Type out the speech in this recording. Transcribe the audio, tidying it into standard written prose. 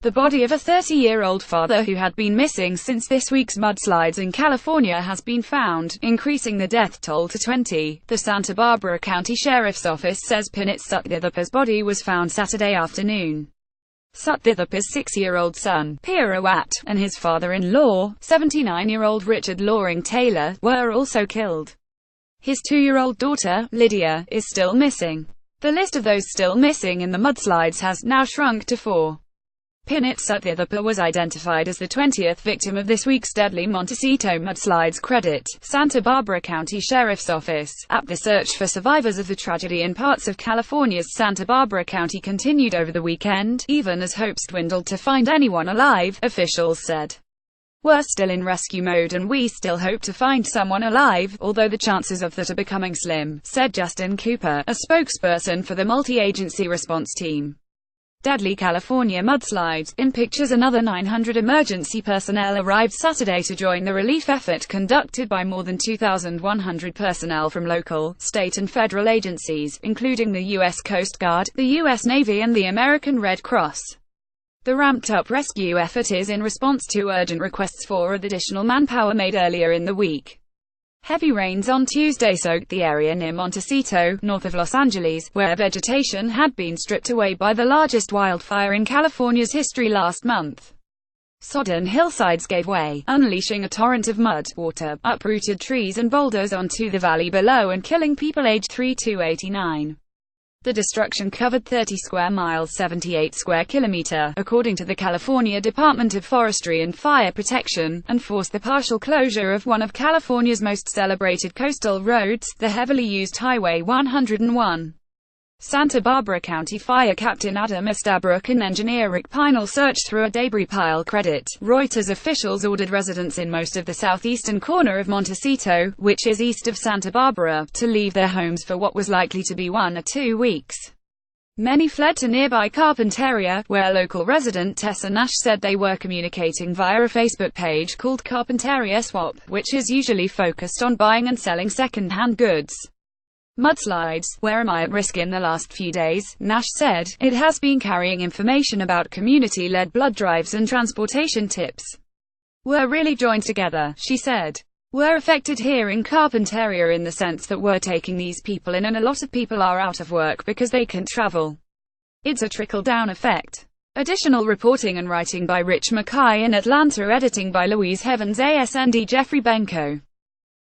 The body of a 30-year-old father who had been missing since this week's mudslides in California has been found, increasing the death toll to 20. The Santa Barbara County Sheriff's Office says Pinit Sutthithepa's body was found Saturday afternoon. Sutthithepa's 6-year-old son, Peerawat, and his father-in-law, 79-year-old Richard Loring Taylor, were also killed. His 2-year-old daughter, Lydia, is still missing. The list of those still missing in the mudslides has now shrunk to 4. Pinit Sutthithepa was identified as the 20th victim of this week's deadly Montecito mudslides. Credit Santa Barbara County Sheriff's Office at the search for survivors of the tragedy in parts of California's Santa Barbara County continued over the weekend, even as hopes dwindled to find anyone alive, officials said. "We're still in rescue mode and we still hope to find someone alive, although the chances of that are becoming slim," said Justin Cooper, a spokesperson for the multi-agency response team. Deadly California mudslides. In pictures, another 900 emergency personnel arrived Saturday to join the relief effort conducted by more than 2,100 personnel from local, state and federal agencies, including the U.S. Coast Guard, the U.S. Navy and the American Red Cross. The ramped-up rescue effort is in response to urgent requests for additional manpower made earlier in the week. Heavy rains on Tuesday soaked the area near Montecito, north of Los Angeles, where vegetation had been stripped away by the largest wildfire in California's history last month. Sodden hillsides gave way, unleashing a torrent of mud, water, uprooted trees and boulders onto the valley below and killing people aged 3 to 89. The destruction covered 30 square miles 78 square kilometer, according to the California Department of Forestry and Fire Protection, and forced the partial closure of one of California's most celebrated coastal roads, the heavily used Highway 101. Santa Barbara County Fire Captain Adam Estabrook and engineer Rick Pinal searched through a debris pile. Credit Reuters. Officials ordered residents in most of the southeastern corner of Montecito, which is east of Santa Barbara, to leave their homes for what was likely to be 1 or 2 weeks. Many fled to nearby Carpinteria, where local resident Tessa Nash said they were communicating via a Facebook page called Carpinteria Swap, which is usually focused on buying and selling second-hand goods. Mudslides. "Where am I at risk in the last few days?" Nash said. "It has been carrying information about community-led blood drives and transportation tips. We're really joined together," she said. "We're affected here in Carpinteria in the sense that we're taking these people in and a lot of people are out of work because they can't travel. It's a trickle-down effect." Additional reporting and writing by Rich Mackay in Atlanta, editing by Louise Heavens, ASND Jeffrey Benko.